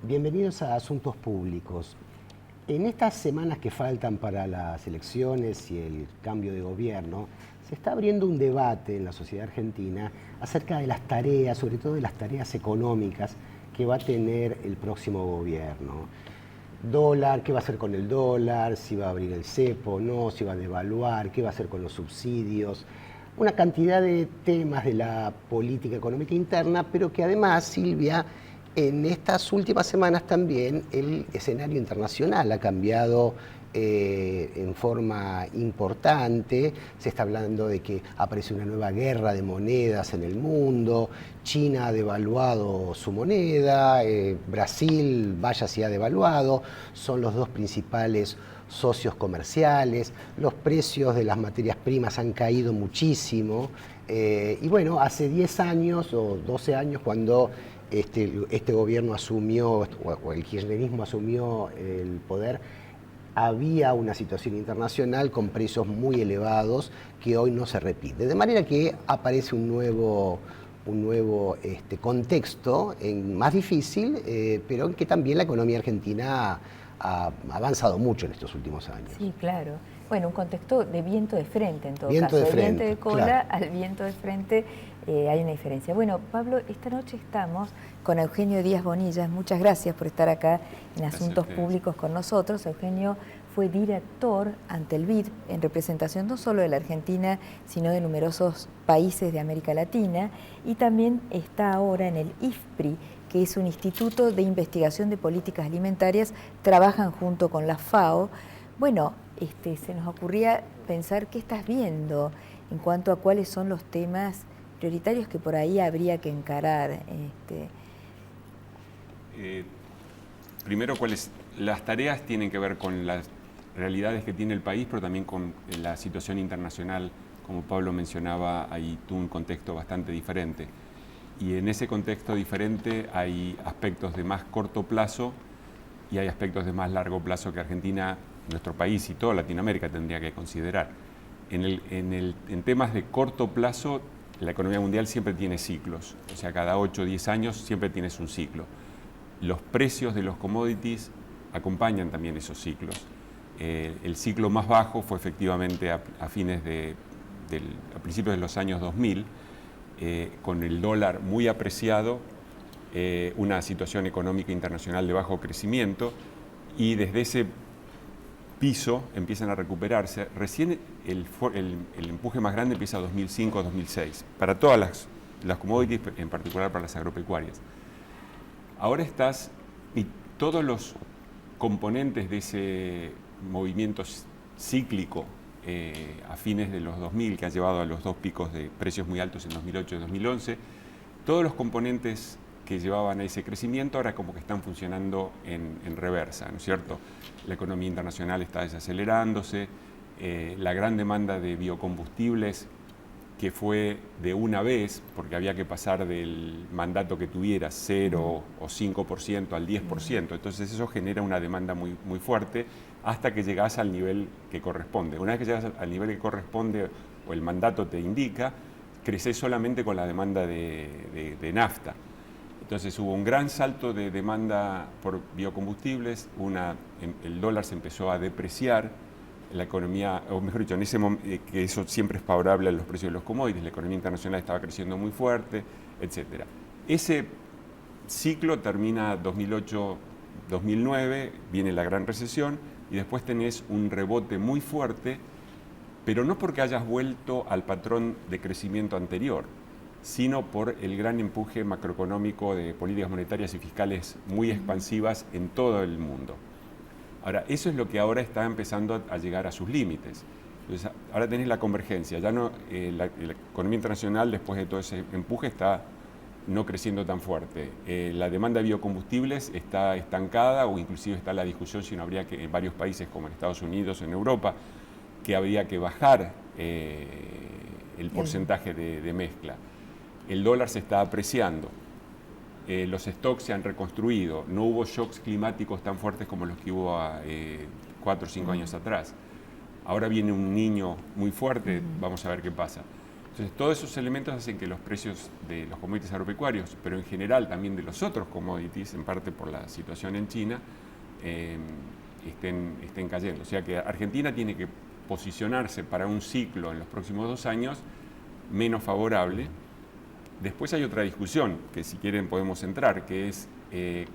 Bienvenidos a Asuntos Públicos. En estas semanas que faltan para las elecciones y el cambio de gobierno, se está abriendo un debate en la sociedad argentina acerca de las tareas, sobre todo de las tareas económicas que va a tener el próximo gobierno. Dólar, qué va a hacer con el dólar, si va a abrir el cepo o no, si va a devaluar, qué va a hacer con los subsidios. Una cantidad de temas de la política económica interna, pero que además, Silvia, en estas últimas semanas también el escenario internacional ha cambiado en forma importante. Se está hablando de que aparece una nueva guerra de monedas en el mundo. China ha devaluado su moneda, Brasil, vaya si ha devaluado. Son los dos principales socios comerciales. Los precios de las materias primas han caído muchísimo. Y bueno, hace 10 años o 12 años, cuando este gobierno asumió, o el kirchnerismo asumió el poder, había una situación internacional con precios muy elevados que hoy no se repite. De manera que aparece un nuevo contexto más difícil, pero en que también la economía argentina ha avanzado mucho en estos últimos años. Sí, claro. Bueno, un contexto de viento de frente en todo viento caso. De frente, viento de cola claro. Al viento de frente hay una diferencia. Bueno, Pablo, esta noche estamos con Eugenio Díaz Bonilla. Muchas gracias por estar acá en Asuntos Públicos con nosotros. Eugenio fue director ante el BID en representación no solo de la Argentina, sino de numerosos países de América Latina, y también está ahora en el IFPRI, que es un instituto de investigación de políticas alimentarias. Trabajan junto con la FAO. Bueno, se nos ocurría pensar qué estás viendo en cuanto a cuáles son los temas prioritarios que por ahí habría que encarar. Primero, las tareas tienen que ver con las realidades que tiene el país, pero también con la situación internacional. Como Pablo mencionaba, hay un contexto bastante diferente. Y en ese contexto diferente hay aspectos de más corto plazo y hay aspectos de más largo plazo que Argentina, nuestro país y toda Latinoamérica tendría que considerar. En temas de corto plazo, la economía mundial siempre tiene ciclos, o sea, cada 8 o 10 años siempre tienes un ciclo. Los precios de los commodities acompañan también esos ciclos. El ciclo más bajo fue efectivamente a principios de los años 2000, con el dólar muy apreciado, una situación económica internacional de bajo crecimiento, y desde ese piso empiezan a recuperarse. Recién el empuje más grande empieza 2005-2006, para todas las commodities, en particular para las agropecuarias. Ahora y todos los componentes de ese movimiento cíclico a fines de los 2000, que ha llevado a los dos picos de precios muy altos en 2008 y 2011, todos los componentes que llevaban a ese crecimiento ahora como que están funcionando en reversa, ¿no es cierto? La economía internacional está desacelerándose, la gran demanda de biocombustibles, que fue de una vez, porque había que pasar del mandato que tuviera 0 o 5% al 10%, entonces eso genera una demanda muy, muy fuerte hasta que llegás al nivel que corresponde. Una vez que llegas al nivel que corresponde o el mandato te indica, creces solamente con la demanda de nafta. Entonces hubo un gran salto de demanda por biocombustibles, el dólar se empezó a depreciar, la economía, o mejor dicho, en ese momento, que eso siempre es favorable a los precios de los commodities, la economía internacional estaba creciendo muy fuerte, etc. Ese ciclo termina 2008-2009, viene la gran recesión, y después tenés un rebote muy fuerte, pero no porque hayas vuelto al patrón de crecimiento anterior, sino por el gran empuje macroeconómico de políticas monetarias y fiscales muy expansivas en todo el mundo. Ahora, eso es lo que ahora está empezando a llegar a sus límites. Entonces, ahora tenés la convergencia, ya no, la economía internacional después de todo ese empuje está no creciendo tan fuerte. La demanda de biocombustibles está estancada, o inclusive está la discusión si no habría que, en varios países como en Estados Unidos, en Europa, que habría que bajar el porcentaje de mezcla. El dólar se está apreciando, los stocks se han reconstruido, no hubo shocks climáticos tan fuertes como los que hubo 4 o 5 años atrás. Ahora viene un niño muy fuerte, vamos a ver qué pasa. Entonces, todos esos elementos hacen que los precios de los commodities agropecuarios, pero en general también de los otros commodities, en parte por la situación en China, estén cayendo. O sea que Argentina tiene que posicionarse para un ciclo en los próximos 2 años menos favorable. Después hay otra discusión que si quieren podemos entrar, que es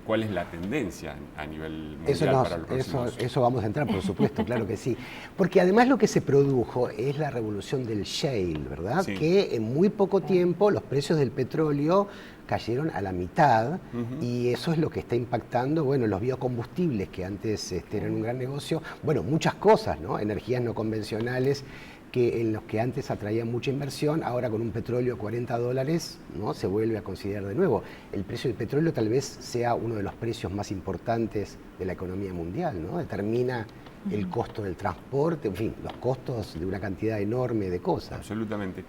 cuál es la tendencia a nivel mundial para los próximos. Eso vamos a entrar, por supuesto, claro que sí. Porque además lo que se produjo es la revolución del shale, ¿verdad? Sí. Que en muy poco tiempo los precios del petróleo cayeron a la mitad y eso es lo que está impactando, bueno, los biocombustibles que antes eran un gran negocio, bueno, muchas cosas, ¿no? Energías no convencionales en los que antes atraían mucha inversión, ahora con un petróleo a $40, ¿no? Se vuelve a considerar de nuevo. El precio del petróleo tal vez sea uno de los precios más importantes de la economía mundial, ¿no? Determina el costo del transporte, en fin, los costos de una cantidad enorme de cosas. Absolutamente.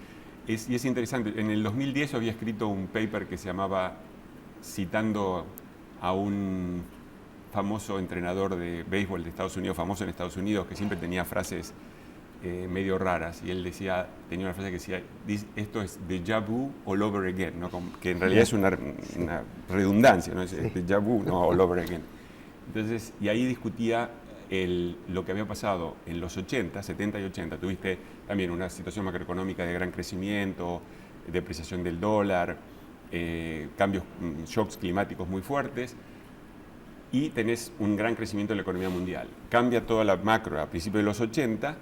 Y es interesante, en el 2010 yo había escrito un paper que se llamaba, citando a un famoso entrenador de béisbol de Estados Unidos, famoso en Estados Unidos, que siempre tenía frases medio raras, y él tenía una frase que decía, esto es déjà vu all over again, ¿no? Que en realidad es una redundancia, ¿no? Es déjà vu, no all over again. Entonces, y ahí discutía lo que había pasado en los 80, 70 y 80. Tuviste también una situación macroeconómica de gran crecimiento, depreciación del dólar, cambios, shocks climáticos muy fuertes, y tenés un gran crecimiento de la economía mundial. Cambia toda la macro a principios de los 80,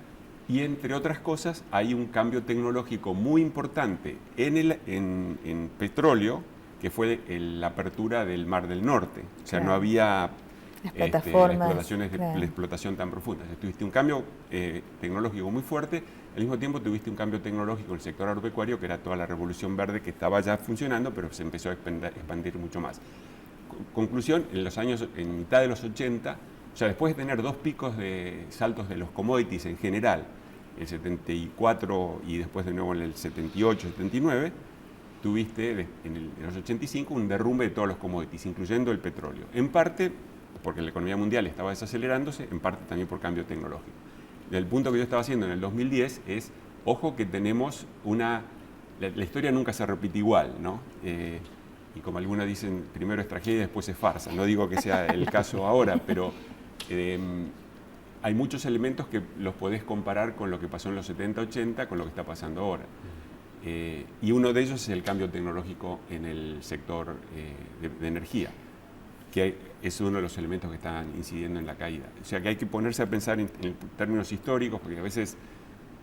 y entre otras cosas hay un cambio tecnológico muy importante en petróleo, que fue la apertura del Mar del Norte. O sea, no había las plataformas, explotaciones de explotación tan profunda. Entonces, tuviste un cambio tecnológico muy fuerte, al mismo tiempo tuviste un cambio tecnológico en el sector agropecuario, que era toda la revolución verde que estaba ya funcionando, pero se empezó a expandir mucho más. Conclusión, en mitad de los 80, o sea, después de tener 2 picos de saltos de los commodities en general, el 74 y después de nuevo en el 78, 79, tuviste en los 85 un derrumbe de todos los commodities, incluyendo el petróleo. En parte porque la economía mundial estaba desacelerándose, en parte también por cambio tecnológico. El punto que yo estaba haciendo en el 2010 es, ojo que tenemos la historia nunca se repite igual, ¿no? Y como algunos dicen, primero es tragedia y después es farsa. No digo que sea el caso ahora, pero hay muchos elementos que los podés comparar con lo que pasó en los 70, 80, con lo que está pasando ahora. Y uno de ellos es el cambio tecnológico en el sector de energía, que es uno de los elementos que están incidiendo en la caída. O sea que hay que ponerse a pensar en términos históricos, porque a veces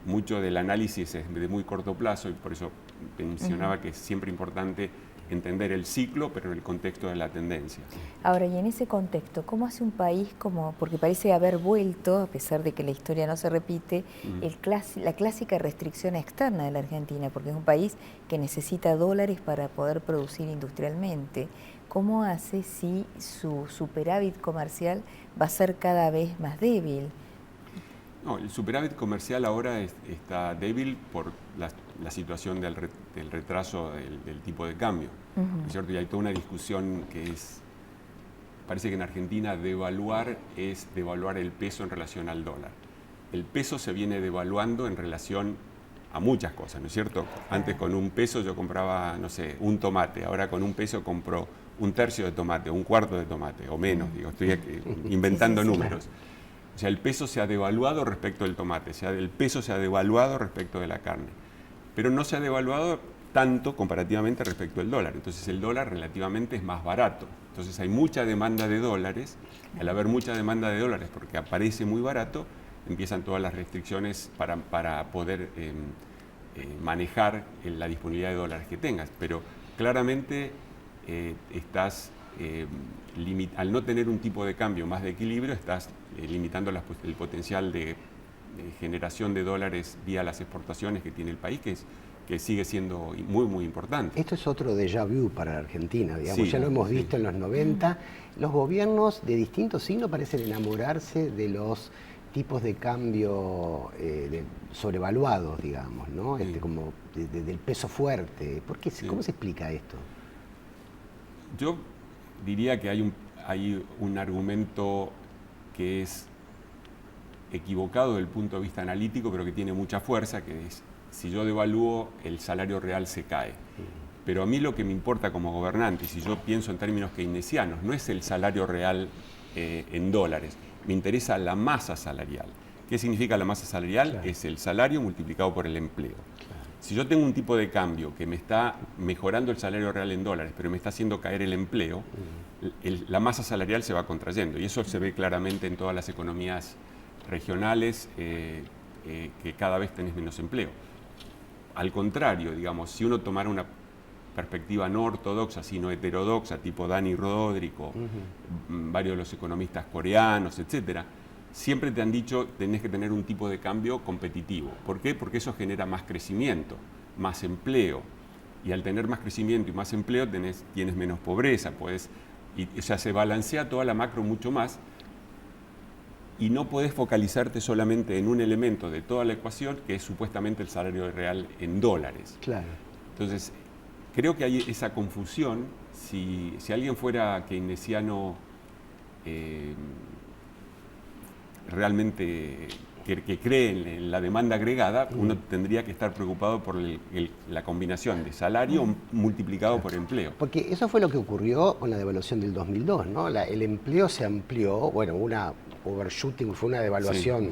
mucho del análisis es de muy corto plazo, y por eso mencionaba que es siempre importante entender el ciclo, pero en el contexto de la tendencia. Ahora, y en ese contexto, ¿cómo hace un país porque parece haber vuelto, a pesar de que la historia no se repite, la clásica restricción externa de la Argentina, porque es un país que necesita dólares para poder producir industrialmente? ¿Cómo hace si su superávit comercial va a ser cada vez más débil? No, el superávit comercial ahora está débil por la situación del retraso del tipo de cambio, ¿no es cierto? Y hay toda una discusión parece que en Argentina devaluar es devaluar el peso en relación al dólar. El peso se viene devaluando en relación a muchas cosas, ¿no es cierto? Antes con un peso yo compraba, no sé, un tomate, ahora con un peso compro un tercio de tomate, un cuarto de tomate, o menos, digo, estoy inventando números. O sea, el peso se ha devaluado respecto del tomate, el peso se ha devaluado respecto de la carne, pero no se ha devaluado tanto comparativamente respecto al dólar. Entonces el dólar relativamente es más barato. Entonces hay mucha demanda de dólares. Al haber mucha demanda de dólares porque aparece muy barato, empiezan todas las restricciones para poder manejar la disponibilidad de dólares que tengas. Pero claramente estás, al no tener un tipo de cambio más de equilibrio, estás limitando el potencial de generación de dólares vía las exportaciones que tiene el país, que sigue siendo muy, muy importante. Esto es otro déjà vu para la Argentina, digamos. Sí, ya lo hemos visto en los 90. Los gobiernos de distintos signos parecen enamorarse de los tipos de cambio sobrevaluados, digamos, ¿no? Como del peso fuerte. ¿Por qué? ¿Cómo se explica esto? Yo diría que hay un argumento que es equivocado desde el punto de vista analítico, pero que tiene mucha fuerza, que es, si yo devalúo, el salario real se cae. Pero a mí lo que me importa como gobernante, si yo pienso en términos keynesianos, no es el salario real en dólares, me interesa la masa salarial. ¿Qué significa la masa salarial? Claro. Es el salario multiplicado por el empleo. Claro. Si yo tengo un tipo de cambio que me está mejorando el salario real en dólares, pero me está haciendo caer el empleo, la masa salarial se va contrayendo. Y eso se ve claramente en todas las economías regionales, que cada vez tenés menos empleo. Al contrario, digamos, si uno tomara una perspectiva no ortodoxa, sino heterodoxa, tipo Dani Rodrigo, varios de los economistas coreanos, etcétera, siempre te han dicho que tenés que tener un tipo de cambio competitivo. ¿Por qué? Porque eso genera más crecimiento, más empleo. Y al tener más crecimiento y más empleo tienes menos pobreza, o sea, se balancea toda la macro mucho más y no podés focalizarte solamente en un elemento de toda la ecuación, que es supuestamente el salario real en dólares. Claro. Entonces, creo que hay esa confusión. Si alguien fuera keynesiano realmente que cree en la demanda agregada, uno tendría que estar preocupado por la combinación de salario multiplicado por empleo. Porque eso fue lo que ocurrió con la devaluación del 2002, ¿no? El empleo se amplió, bueno, una overshooting, fue una devaluación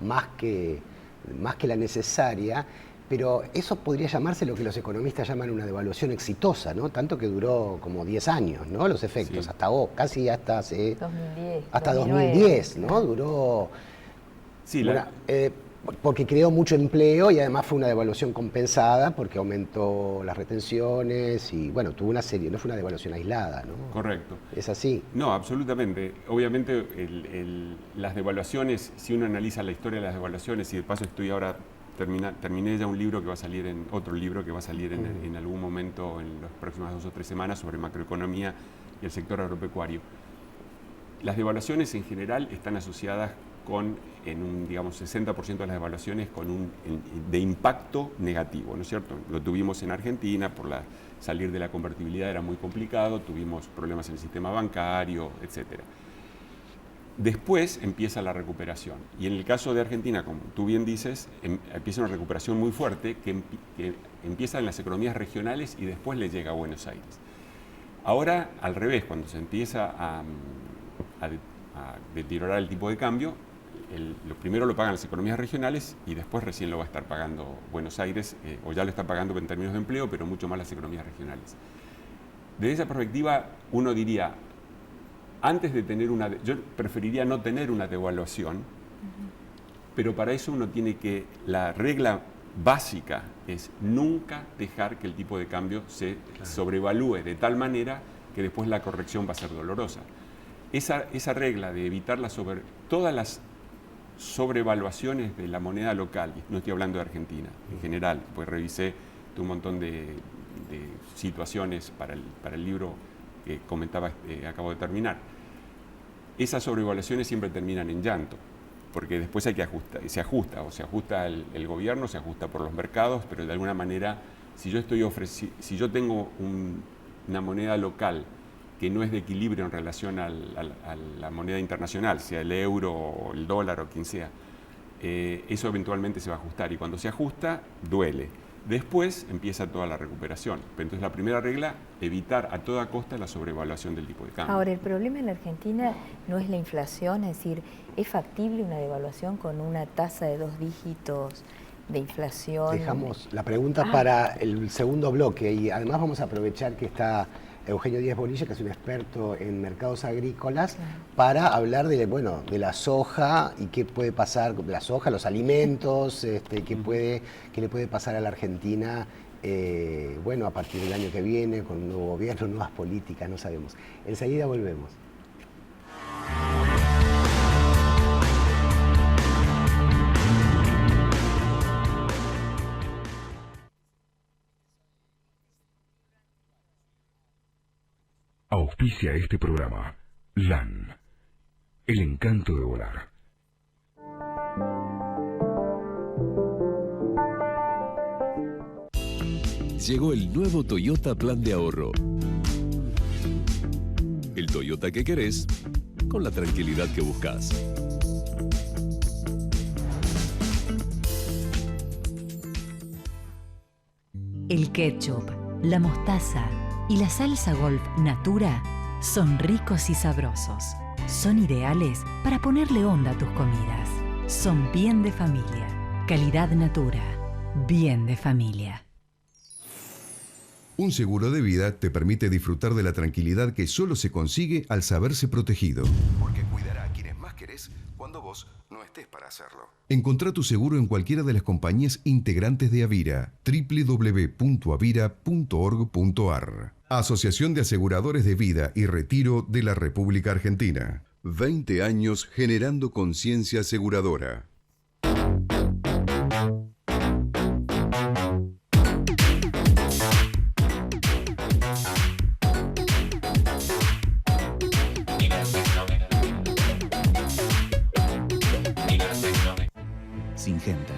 más que la necesaria, pero eso podría llamarse lo que los economistas llaman una devaluación exitosa, ¿no? Tanto que duró como 10 años, ¿no? Los efectos, casi hasta hace 2010, hasta 2010, ¿no? Duró. Sí, porque creó mucho empleo y además fue una devaluación compensada porque aumentó las retenciones y, bueno, tuvo una serie, no fue una devaluación aislada, ¿no? Correcto. ¿Es así? No, absolutamente. Obviamente las devaluaciones, si uno analiza la historia de las devaluaciones, y de paso estoy ahora, terminé ya un libro que va a salir otro libro que va a salir en algún momento en las próximas 2 o 3 semanas sobre macroeconomía y el sector agropecuario. Las devaluaciones en general están asociadas en un, digamos, 60% de las devaluaciones de impacto negativo, ¿no es cierto? Lo tuvimos en Argentina, salir de la convertibilidad era muy complicado, tuvimos problemas en el sistema bancario, etc. Después empieza la recuperación. Y en el caso de Argentina, como tú bien dices, empieza una recuperación muy fuerte que empieza en las economías regionales y después le llega a Buenos Aires. Ahora, al revés, cuando se empieza a deteriorar el tipo de cambio, lo primero lo pagan las economías regionales y después recién lo va a estar pagando Buenos Aires, o ya lo está pagando en términos de empleo, pero mucho más las economías regionales. Desde esa perspectiva, uno diría, antes de tener yo preferiría no tener una devaluación, pero para eso uno tiene la regla básica es nunca dejar que el tipo de cambio se sobrevalúe de tal manera que después la corrección va a ser dolorosa. Esa regla de evitar todas las sobrevaluaciones de la moneda local, y no estoy hablando de Argentina, en general, pues revisé un montón de situaciones para el libro que comentaba, acabo de terminar. Esas sobrevaluaciones siempre terminan en llanto, porque después hay que se ajusta el gobierno, se ajusta por los mercados, pero de alguna manera, si yo tengo una moneda local que no es de equilibrio en relación a la moneda internacional, sea el euro o el dólar o quien sea, eso eventualmente se va a ajustar, y cuando se ajusta, duele. Después empieza toda la recuperación. Entonces la primera regla, evitar a toda costa la sobrevaluación del tipo de cambio. Ahora, el problema en la Argentina no es la inflación, es decir, ¿es factible una devaluación con una tasa de 2 dígitos de inflación? Dejamos la pregunta para el segundo bloque y además vamos a aprovechar que está Eugenio Díaz Bonilla, que es un experto en mercados agrícolas, para hablar de la soja y qué puede pasar con la soja, los alimentos, qué le puede pasar a la Argentina, a partir del año que viene, con un nuevo gobierno, nuevas políticas, no sabemos. Enseguida volvemos. Auspicia este programa LAN, el encanto de volar. Llegó el nuevo Toyota Plan de Ahorro. El Toyota que querés, con la tranquilidad que buscas. El ketchup, la mostaza y la salsa Golf Natura son ricos y sabrosos. Son ideales para ponerle onda a tus comidas. Son bien de familia. Calidad Natura. Bien de familia. Un seguro de vida te permite disfrutar de la tranquilidad que solo se consigue al saberse protegido. Porque cuidará a quienes más querés cuando vos no estés para hacerlo. Encontrá tu seguro en cualquiera de las compañías integrantes de Avira. www.avira.org.ar. Asociación de Aseguradores de Vida y Retiro de la República Argentina. 20 años generando conciencia aseguradora. Syngenta.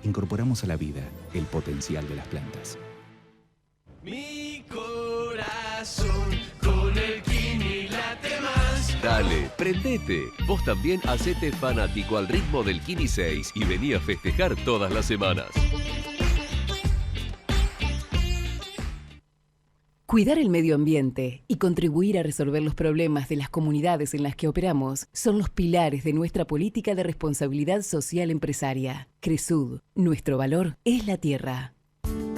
Incorporamos a la vida el potencial de las plantas. Mi corazón con el Kini late más. Dale, prendete. Vos también hacete fanático al ritmo del Kini 6 y vení a festejar todas las semanas. Cuidar el medio ambiente y contribuir a resolver los problemas de las comunidades en las que operamos son los pilares de nuestra política de responsabilidad social empresaria. Cresud, nuestro valor es la tierra.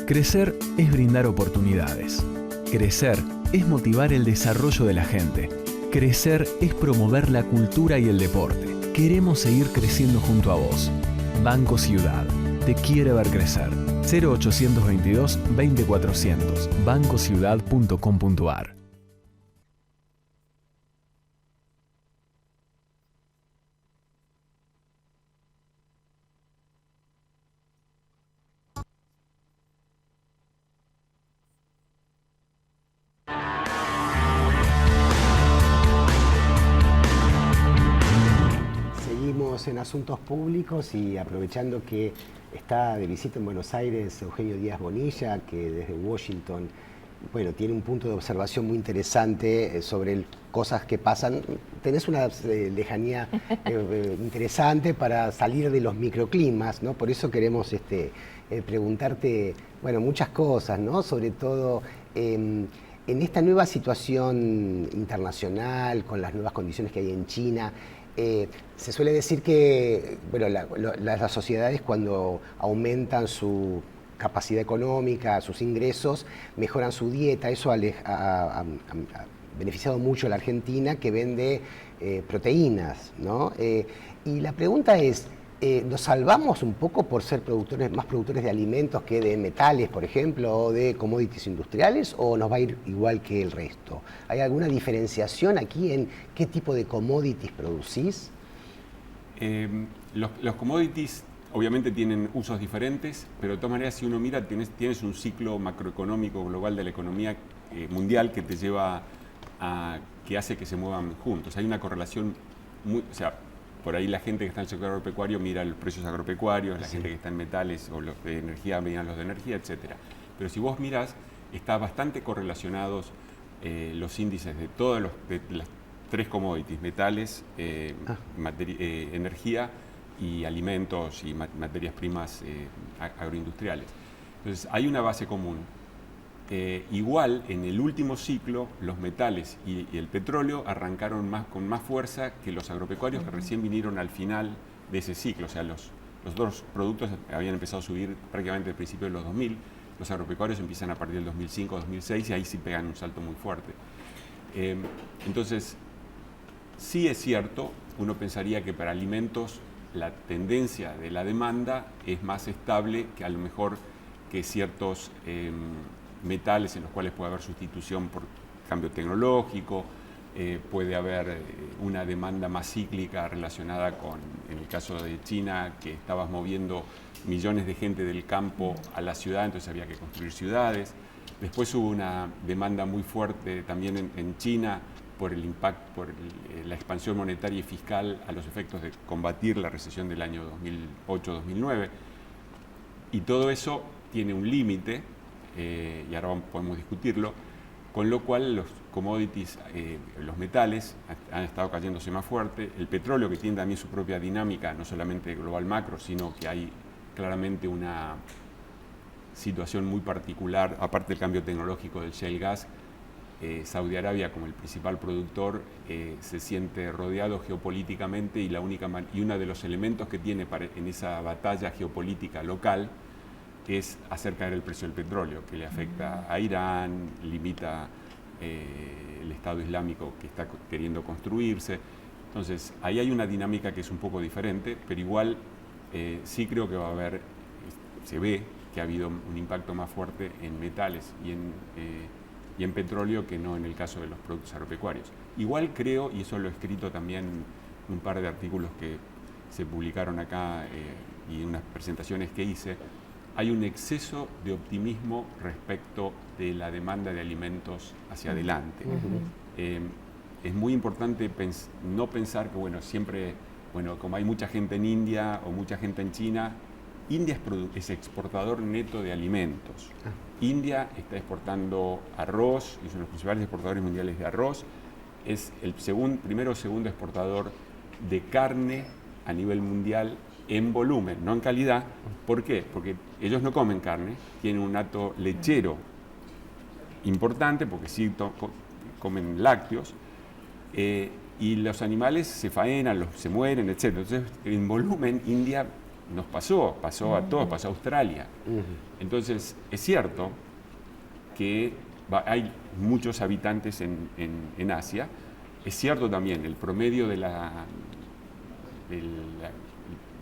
Crecer es brindar oportunidades. Crecer es motivar el desarrollo de la gente. Crecer es promover la cultura y el deporte. Queremos seguir creciendo junto a vos. Banco Ciudad. Te quiere ver crecer. 0822 20400. bancociudad.com.ar. Seguimos en Asuntos Públicos y aprovechando que está de visita en Buenos Aires Eugenio Díaz Bonilla, que desde Washington, bueno, tiene un punto de observación muy interesante sobre cosas que pasan. Tenés una lejanía interesante para salir de los microclimas, ¿no? Por eso queremos preguntarte, bueno, muchas cosas, ¿no? Sobre todo en esta nueva situación internacional, con las nuevas condiciones que hay en China. Se suele decir que bueno, las sociedades cuando aumentan su capacidad económica, sus ingresos, mejoran su dieta. Eso ha beneficiado mucho a la Argentina, que vende proteínas, ¿no? Y la pregunta es, ¿nos salvamos un poco por ser más productores de alimentos que de metales, por ejemplo, o de commodities industriales, o nos va a ir igual que el resto? ¿Hay alguna diferenciación aquí en qué tipo de commodities producís? Los commodities obviamente tienen usos diferentes, pero de todas maneras, si uno mira, tienes un ciclo macroeconómico global de la economía mundial que te lleva que hace que se muevan juntos. Hay una correlación o sea, por ahí la gente que está en el sector agropecuario mira los precios agropecuarios, la gente que está en metales o los de energía miran los de energía, etc. Pero si vos mirás, están bastante correlacionados los índices de todas las tres commodities, metales, energía y alimentos y materias primas agroindustriales. Entonces hay una base común. Igual, en el último ciclo, los metales y el petróleo arrancaron con más fuerza que los agropecuarios, que recién vinieron al final de ese ciclo. O sea, los dos productos habían empezado a subir prácticamente al principio de los 2000. Los agropecuarios empiezan a partir del 2005, 2006 y ahí sí pegan un salto muy fuerte. Entonces, sí es cierto, uno pensaría que para alimentos la tendencia de la demanda es más estable que a lo mejor que ciertos metales en los cuales puede haber sustitución por cambio tecnológico, puede haber una demanda más cíclica relacionada con, en el caso de China, que estabas moviendo millones de gente del campo a la ciudad, entonces había que construir ciudades. Después hubo una demanda muy fuerte también en China por el impacto, por la expansión monetaria y fiscal a los efectos de combatir la recesión del año 2008-2009. Y todo eso tiene un límite, y ahora podemos discutirlo, con lo cual los commodities, los metales, han estado cayéndose más fuerte. El petróleo, que tiene también su propia dinámica, no solamente global macro, sino que hay claramente situación muy particular, aparte del cambio tecnológico del shale gas. Saudi Arabia, como el principal productor, se siente rodeado geopolíticamente y uno de los elementos que tiene en esa batalla geopolítica local es hacer caer el precio del petróleo, que le afecta a Irán, limita el Estado Islámico que está queriendo construirse. Entonces, ahí hay una dinámica que es un poco diferente, pero igual sí creo que va a haber, se ve que ha habido un impacto más fuerte en metales y en petróleo que no en el caso de los productos agropecuarios. Igual creo, y eso lo he escrito también en un par de artículos que se publicaron acá y en unas presentaciones que hice, hay un exceso de optimismo respecto de la demanda de alimentos hacia adelante. Es muy importante no pensar que, bueno, siempre, bueno, como hay mucha gente en India o mucha gente en China, India es exportador neto de alimentos. India está exportando arroz, y son los principales exportadores mundiales de arroz, es el primero o segundo exportador de carne a nivel mundial en volumen, no en calidad. ¿Por qué? Porque ellos no comen carne, tienen un hato lechero importante, porque sí comen lácteos, y los animales se faenan, se mueren, etc. Entonces, en volumen, India nos pasó a todos, pasó a Australia. Entonces, es cierto que hay muchos habitantes en Asia. Es cierto también, el promedio el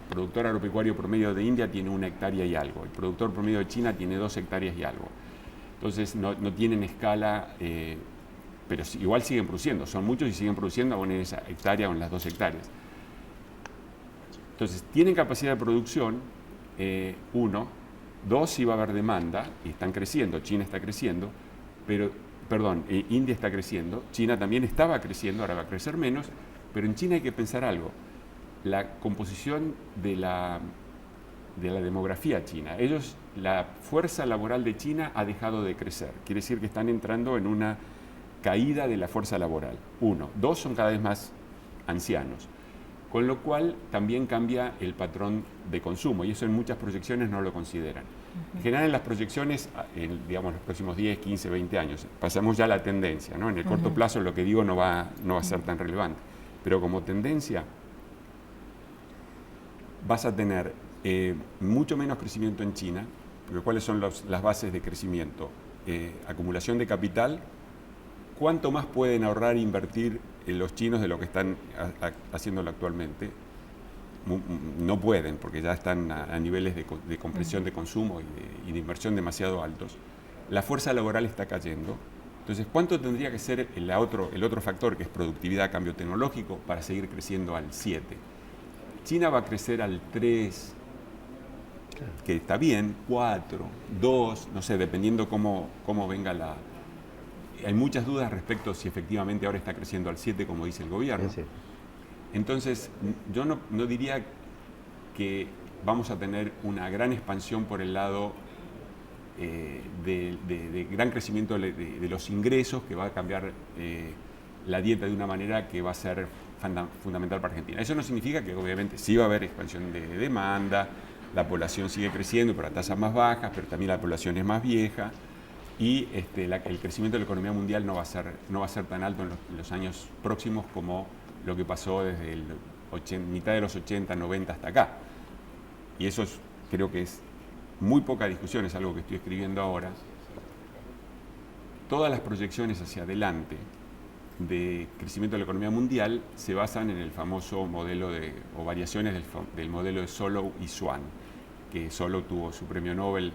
productor agropecuario promedio de India tiene 1 hectárea y algo. El productor promedio de China tiene 2 hectáreas y algo. Entonces, no tienen escala, pero igual siguen produciendo. Son muchos y siguen produciendo aún en esa hectárea o en las 2 hectáreas. Entonces, tienen capacidad de producción, 1. 2, sí va a haber demanda, y están creciendo, China está creciendo, India está creciendo, China también estaba creciendo, ahora va a crecer menos, pero en China hay que pensar algo, la composición de la demografía china. La fuerza laboral de China ha dejado de crecer, quiere decir que están entrando en una caída de la fuerza laboral, 1. 2, son cada vez más ancianos. Con lo cual también cambia el patrón de consumo, y eso en muchas proyecciones no lo consideran. En general, en las proyecciones, digamos, los próximos 10, 15, 20 años, pasamos ya la tendencia, ¿no? En el corto plazo lo que digo no va a ser tan relevante, pero como tendencia vas a tener mucho menos crecimiento en China, porque ¿cuáles son las bases de crecimiento? Acumulación de capital. ¿Cuánto más pueden ahorrar e invertir los chinos de lo que están haciéndolo actualmente? No pueden, porque ya están a niveles de compresión de consumo y de inversión demasiado altos. La fuerza laboral está cayendo. Entonces, ¿cuánto tendría que ser el otro factor, que es productividad, cambio tecnológico, para seguir creciendo al 7? China va a crecer al 3, que está bien, 4, 2, no sé, dependiendo cómo venga la... Hay muchas dudas respecto a si efectivamente ahora está creciendo al 7, como dice el gobierno. Sí. Entonces, yo no diría que vamos a tener una gran expansión por el lado de gran crecimiento de los ingresos, que va a cambiar la dieta de una manera que va a ser fundamental para Argentina. Eso no significa que obviamente sí va a haber expansión de demanda, la población sigue creciendo, pero a tasas más bajas, pero también la población es más vieja. Y el crecimiento de la economía mundial no va a ser tan alto en los años próximos como lo que pasó desde mitad de los 80, 90 hasta acá. Y eso creo que es muy poca discusión, es algo que estoy escribiendo ahora. Todas las proyecciones hacia adelante de crecimiento de la economía mundial se basan en el famoso modelo o variaciones del modelo de Solow y Swan, que Solow tuvo su premio Nobel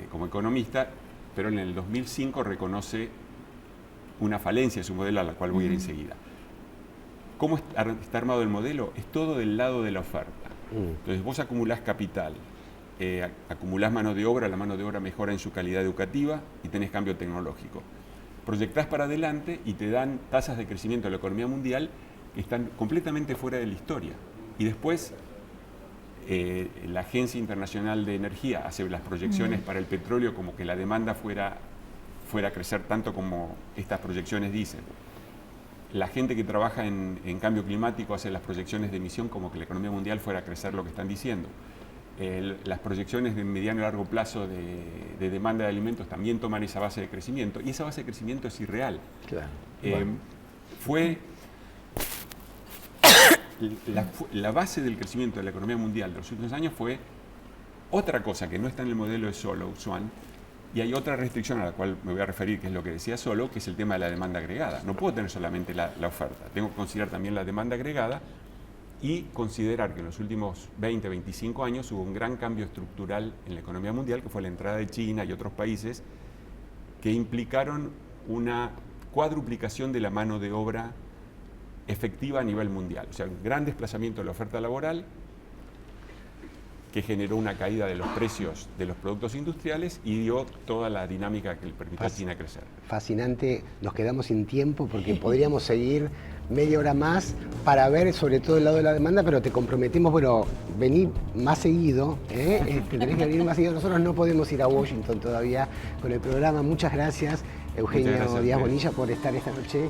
como economista, pero en el 2005 reconoce una falencia de su modelo, a la cual voy a ir enseguida. ¿Cómo está armado el modelo? Es todo del lado de la oferta. Entonces vos acumulás capital, acumulás mano de obra, la mano de obra mejora en su calidad educativa y tenés cambio tecnológico. Proyectás para adelante y te dan tasas de crecimiento de la economía mundial que están completamente fuera de la historia. Y después la Agencia Internacional de Energía hace las proyecciones para el petróleo como que la demanda fuera a crecer tanto como estas proyecciones dicen. La gente que trabaja en cambio climático hace las proyecciones de emisión como que la economía mundial fuera a crecer lo que están diciendo. las proyecciones de mediano y largo plazo de demanda de alimentos también toman esa base de crecimiento, y esa base de crecimiento es irreal. Claro. Fue la base del crecimiento de la economía mundial de los últimos años fue otra cosa que no está en el modelo de Solow, Swan, y hay otra restricción a la cual me voy a referir, que es lo que decía Solow, que es el tema de la demanda agregada. No puedo tener solamente la oferta, tengo que considerar también la demanda agregada y considerar que en los últimos 20, 25 años hubo un gran cambio estructural en la economía mundial, que fue la entrada de China y otros países, que implicaron una cuadruplicación de la mano de obra efectiva a nivel mundial. O sea, un gran desplazamiento de la oferta laboral que generó una caída de los precios de los productos industriales y dio toda la dinámica que le permitió a China crecer. Fascinante, nos quedamos sin tiempo porque podríamos seguir media hora más para ver sobre todo el lado de la demanda, pero te comprometemos, bueno, vení más seguido, tenés que venir más seguido. Nosotros no podemos ir a Washington todavía con el programa. Muchas gracias, Eugenio Díaz Bonilla, por estar esta noche,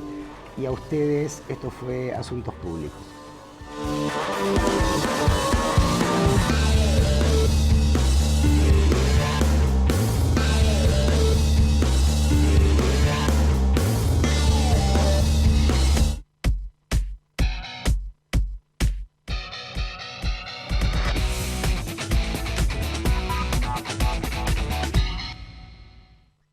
y a ustedes, esto fue Asuntos Públicos.